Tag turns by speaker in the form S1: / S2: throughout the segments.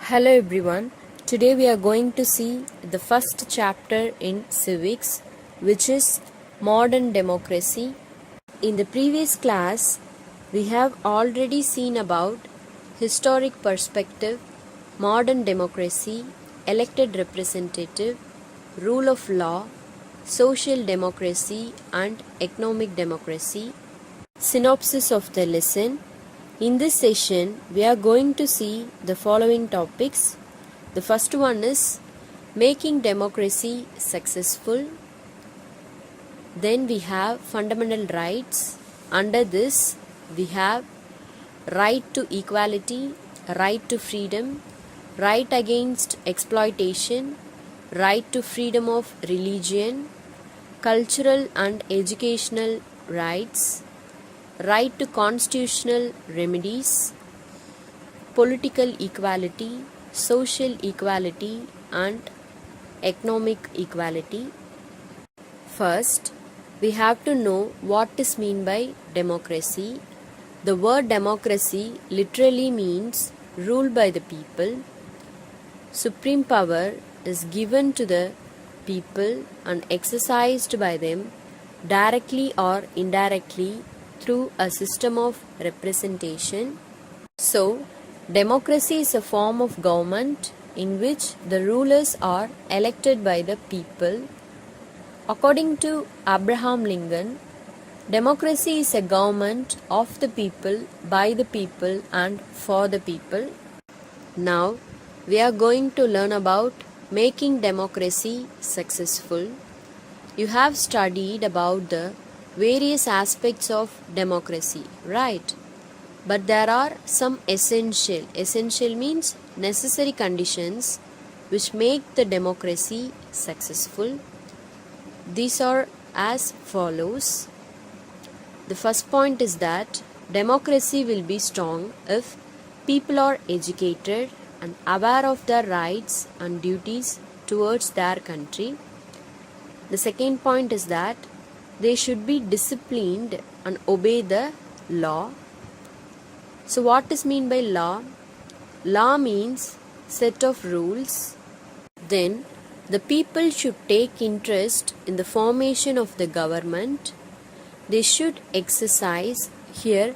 S1: Hello everyone. Today we are going to see the first chapter in civics, which is modern democracy. In the previous class, we have already seen about historic perspective, modern democracy, elected representative, rule of law, social democracy and economic democracy. Synopsis of the lesson. In this session, we are going to see the following topics. The first one is making democracy successful. Then we have fundamental rights. Under this, we have right to equality, right to freedom, right against exploitation, right to freedom of religion, cultural and educational rights, right to constitutional remedies, political equality, social equality and economic equality. First, we have to know what is meant by democracy. The word democracy literally means rule by the people. Supreme power is given to the people and exercised by them directly or indirectly through a system of representation. So, democracy is a form of government in which the rulers are elected by the people. According to Abraham Lincoln, democracy is a government of the people, by the people and for the people. Now, we are going to learn about making democracy successful. You have studied about the various aspects of democracy, right? But there are some essential means necessary conditions which make the democracy successful. These are as follows. The first point is that democracy will be strong if people are educated and aware of their rights and duties towards their country. The second point is that they should be disciplined and obey the law. So what is meant by law? Law means set of rules. Then the people should take interest in the formation of the government. They should exercise. Here,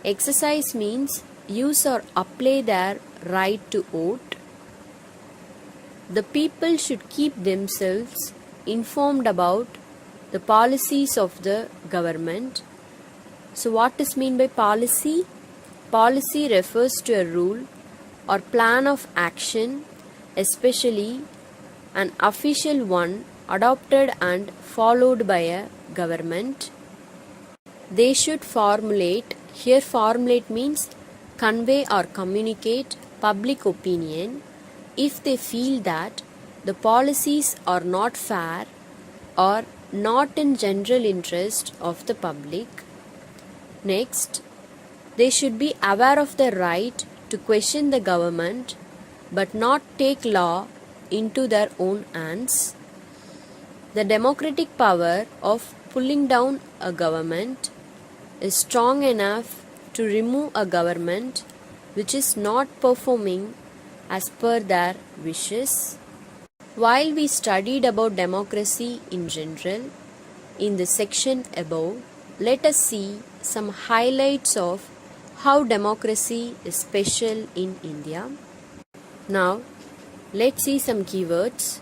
S1: exercise means use or apply their right to vote. The people should keep themselves informed about the policies of the government. So what is meant by policy? Policy refers to a rule or plan of action, especially an official one adopted and followed by a government. They should formulate. Here formulate means convey or communicate public opinion if they feel that the policies are not fair or not in general interest of the public. Next, they should be aware of the right to question the government but not take law into their own hands. The democratic power of pulling down a government is strong enough to remove a government which is not performing as per their wishes. While we studied about democracy in general, in the section above, let us see some highlights of how democracy is special in India. Now, let's see some keywords.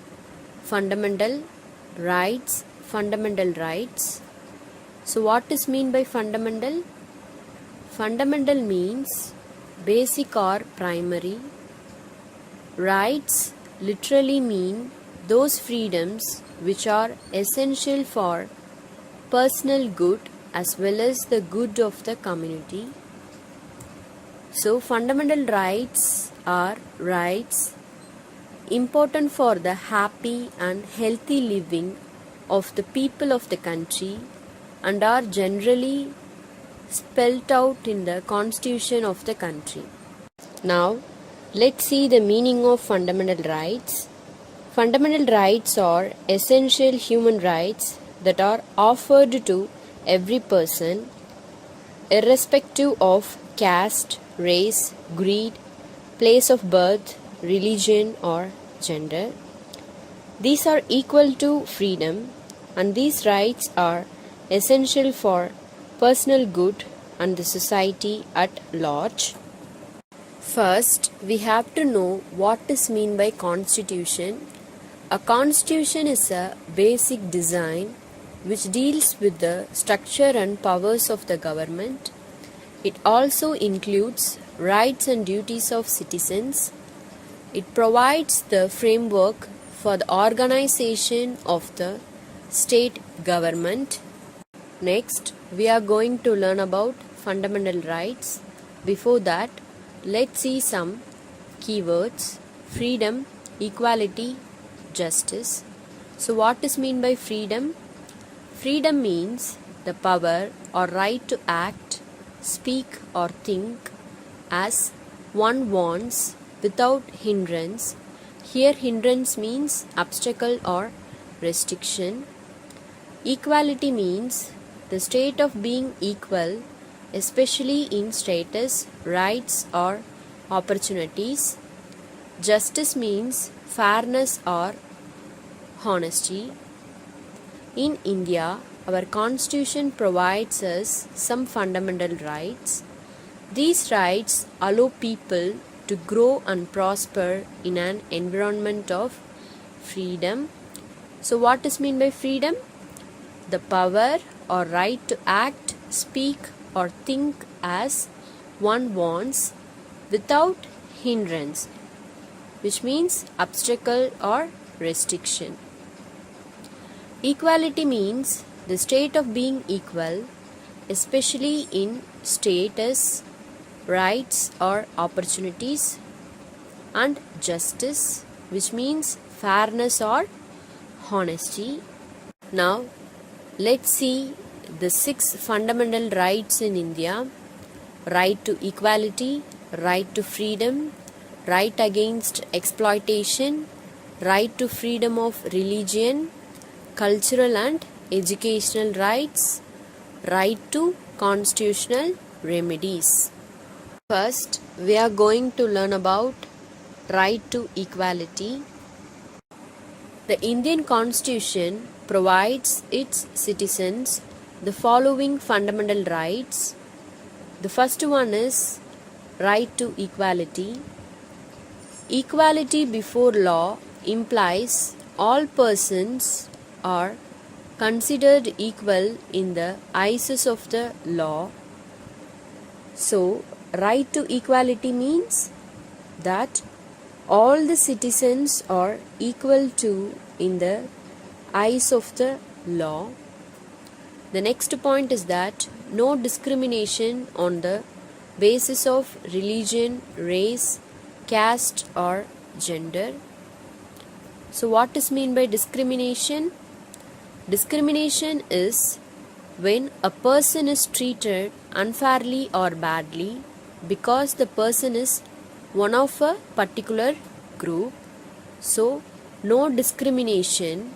S1: Fundamental rights, fundamental rights. So what is meant by fundamental? Fundamental means basic or primary. Rights literally mean those freedoms which are essential for personal good as well as the good of the community. So fundamental rights are rights important for the happy and healthy living of the people of the country and are generally spelled out in the constitution of the country. Now, let's see the meaning of fundamental rights. Fundamental rights are essential human rights that are offered to every person, irrespective of caste, race, creed, place of birth, religion, or gender. These are equal to freedom, and these rights are essential for personal good and the society at large. First, we have to know what is meant by constitution. A constitution is a basic design which deals with the structure and powers of the government. It also includes rights and duties of citizens. It provides the framework for the organization of the state government. Next, we are going to learn about fundamental rights. Before that, let's see some keywords: freedom, equality, justice. So what is meant by freedom? Freedom means the power or right to act, speak or think as one wants without hindrance. Here hindrance means obstacle or restriction. Equality means the state of being equal, especially in status, rights or opportunities. Justice means fairness or honesty. In India, our constitution provides us some fundamental rights. These rights allow people to grow and prosper in an environment of freedom. So what is meant by freedom? The power or right to act, speak or think as one wants without hindrance, which means obstacle or restriction. Equality means the state of being equal, especially in status, rights or opportunities. And justice, which means fairness or honesty. Now, let's see the 6 fundamental rights in India: right to equality, right to freedom, right against exploitation, right to freedom of religion, cultural and educational rights, right to constitutional remedies. First, we are going to learn about right to equality. The Indian Constitution provides its citizens the following fundamental rights. The first one is right to equality. Equality before law implies all persons are considered equal in the eyes of the law. So, right to equality means that all the citizens are equal to in the eyes of the law. The next point is that no discrimination on the basis of religion, race, caste or gender. So what is meant by discrimination? Discrimination is when a person is treated unfairly or badly because the person is one of a particular group. So no discrimination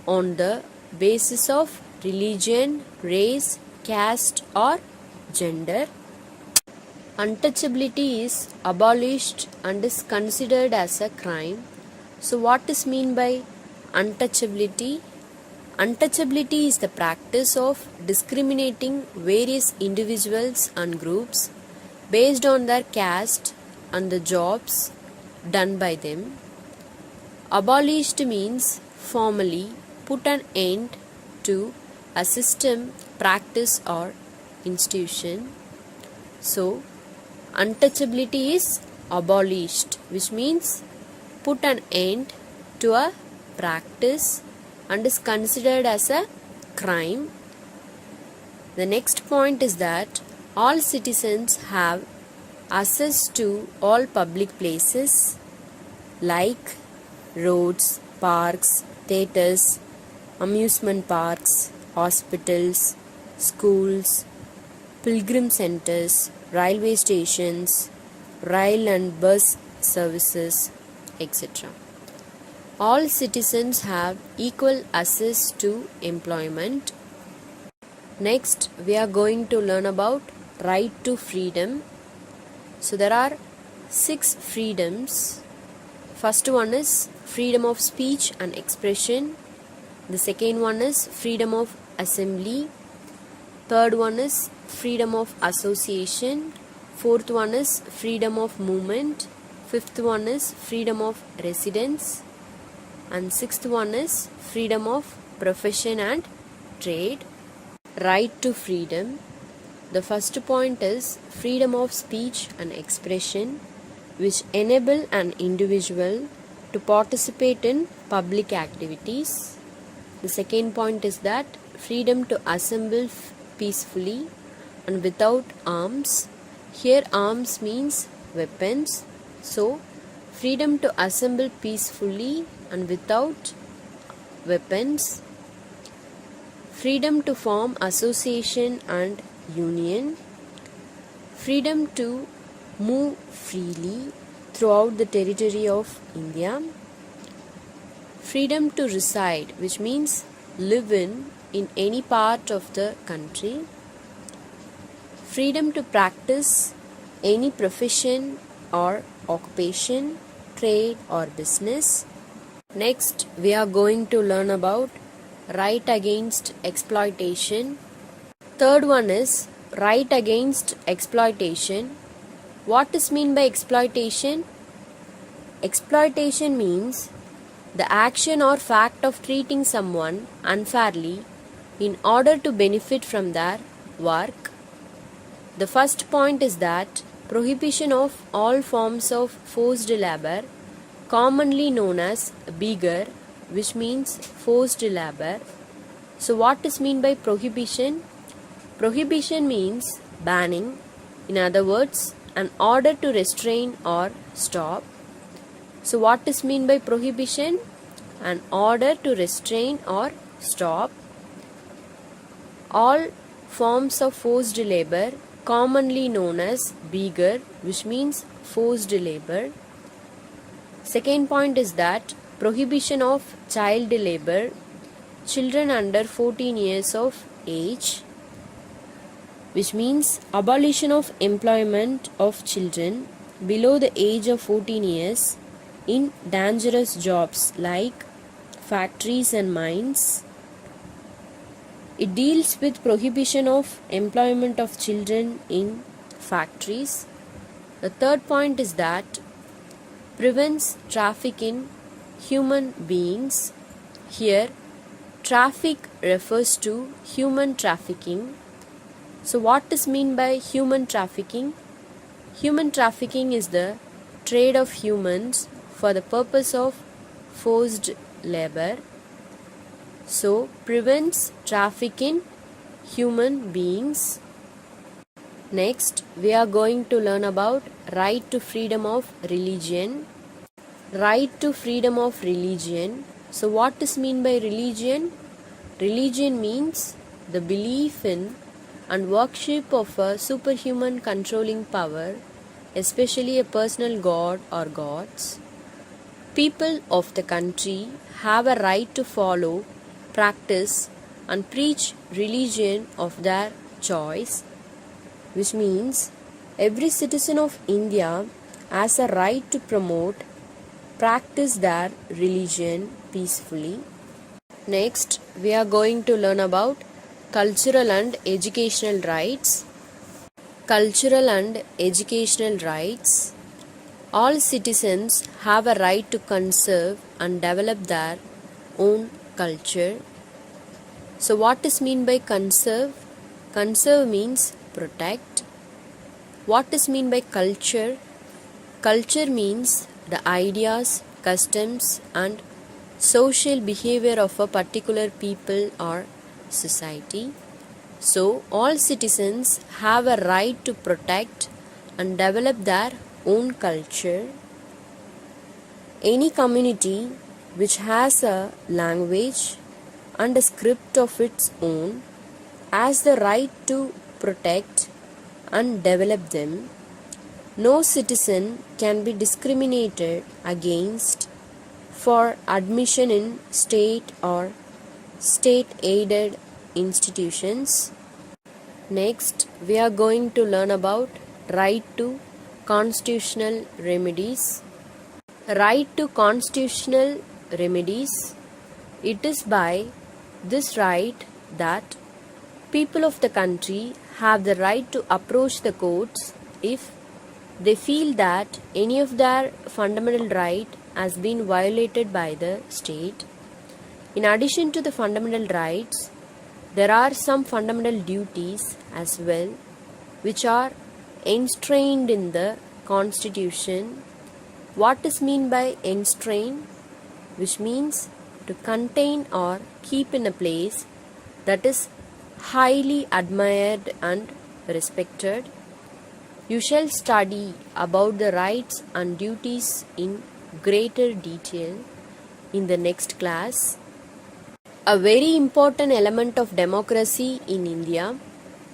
S1: on the basis of religion, race, caste or gender. Untouchability is abolished and is considered as a crime. So what is meant by untouchability? Untouchability is the practice of discriminating various individuals and groups based on their caste and the jobs done by them. Abolished means formally put an end to a system, practice or institution. So, untouchability is abolished, which means put an end to a practice and is considered as a crime. The next point is that all citizens have access to all public places like roads, parks, theatres, amusement parks, hospitals, schools, pilgrim centers, railway stations, rail and bus services, etc. All citizens have equal access to employment. Next, we are going to learn about right to freedom. So there are 6 freedoms. first one is freedom of speech and expression. The second one is freedom of assembly. Third one is freedom of association. Fourth one is freedom of movement. Fifth one is freedom of residence. And sixth one is freedom of profession and trade. Right to freedom. The first point is freedom of speech and expression, which enable an individual to participate in public activities. The second point is that freedom to assemble peacefully and without arms. Here arms means weapons. So freedom to assemble peacefully and without weapons. Freedom to form association and union. Freedom to move freely throughout the territory of India. Freedom to reside, which means live in any part of the country. Freedom to practice any profession or occupation, trade or business. Next, we are going to learn about right against exploitation. Third one is right against exploitation. What is meant by exploitation? Exploitation means the action or fact of treating someone unfairly in order to benefit from their work. The first point is that prohibition of all forms of forced labor, commonly known as begar, which means forced labor. So what is meant by prohibition? Prohibition means banning. In other words, an order to restrain or stop. So what is meant by prohibition? An order to restrain or stop all forms of forced labor, commonly known as begar, which means forced labor. Second point is that prohibition of child labor, children under 14 years of age, which means abolition of employment of children below the age of 14 years in dangerous jobs like factories and mines. It deals with prohibition of employment of children in factories. The third point is that prevents traffic in human beings. Here, traffic refers to human trafficking. So what is meant by human trafficking? Human trafficking is the trade of humans for the purpose of forced labor. So prevents traffic in human beings. Next, we are going to learn about right to freedom of religion. Right to freedom of religion. So what is meant by religion? Religion means the belief in and worship of a superhuman controlling power, especially a personal god or gods. People of the country have a right to follow, practice and preach religion of their choice, which means every citizen of India has a right to promote, practice their religion peacefully. Next, we are going to learn about cultural and educational rights. Cultural and educational rights. All citizens have a right to conserve and develop their own culture. So what is meant by conserve? Conserve means protect. What is meant by culture? Culture means the ideas, customs and social behavior of a particular people or society. So all citizens have a right to protect and develop their own culture. Any community which has a language and a script of its own has the right to protect and develop them. No citizen can be discriminated against for admission in state or state-aided institutions. Next, we are going to learn about right to constitutional remedies. right to constitutional remedies. It is by this right that people of the country have the right to approach the courts if they feel that any of their fundamental right has been violated by the state. In addition to the fundamental rights, there are some fundamental duties as well, which are enshrined in the Constitution. What is meant by enshrined? Which means to contain or keep in a place that is highly admired and respected. You shall study about the rights and duties in greater detail in the next class. A very important element of democracy in India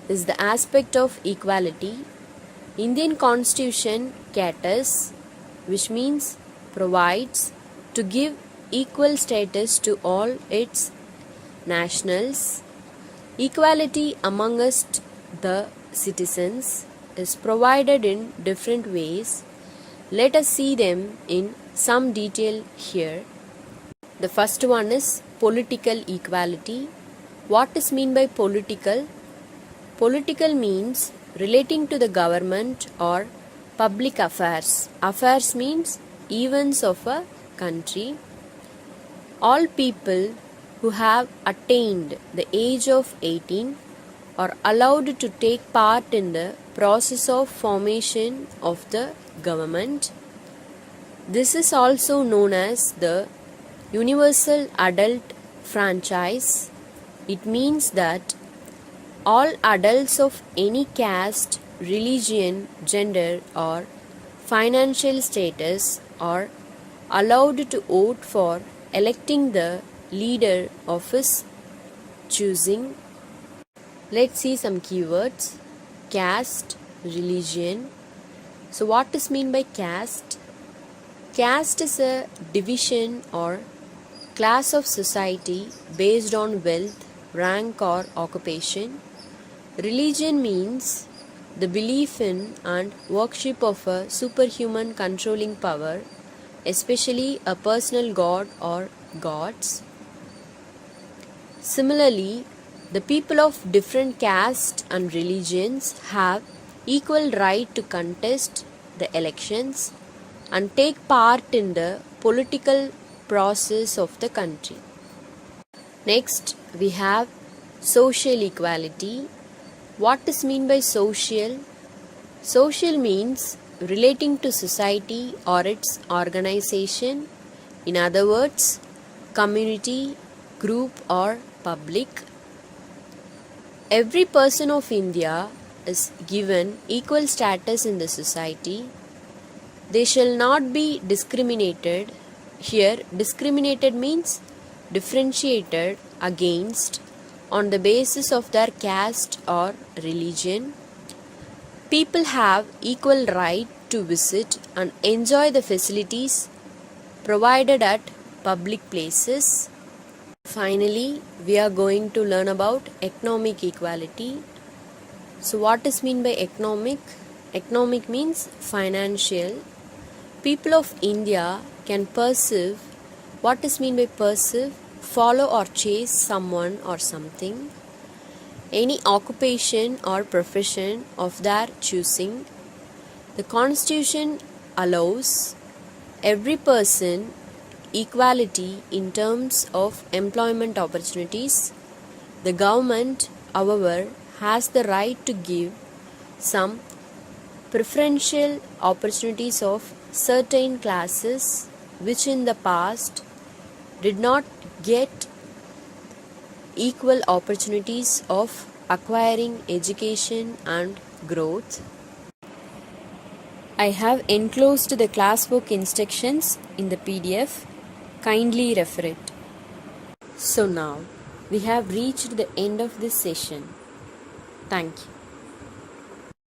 S1: is the aspect of equality. Indian Constitution caters, which means provides, to give equal status to all its nationals. Equality amongst the citizens is provided in different ways. Let us see them in some detail here. The first one is political equality. What is meant by political? Political means relating to the government or public affairs. Affairs means events of a country. All people who have attained the age of 18 are allowed to take part in the process of formation of the government. This is also known as the universal adult franchise. It means that all adults of any caste, religion, gender, or financial status are allowed to vote for electing the leader of his choosing. Let's see some keywords. Caste, religion. So what is meant by caste? Caste is a division or class of society based on wealth, rank or occupation. Religion means the belief in and worship of a superhuman controlling power, especially a personal god or gods. Similarly, the people of different castes and religions have equal right to contest the elections and take part in the political process of the country. Next, we have social equality. What is meant by social? Social means relating to society or its organization. In other words, community, group or public. Every person of India is given equal status in the society. They shall not be discriminated. Here, discriminated means differentiated against on the basis of their caste or religion. People have equal right to visit and enjoy the facilities provided at public places. Finally, we are going to learn about economic equality. So what is meant by economic? Economic means financial. People of India can pursue. What is meant by pursue? Follow or chase someone or something. Any occupation or profession of their choosing. The Constitution allows every person equality in terms of employment opportunities. The government, however, has the right to give some preferential opportunities of certain classes which in the past did not get equal opportunities of acquiring education and growth. I have enclosed the classwork instructions in the PDF. Kindly refer it. So now we have reached the end of this session. Thank you.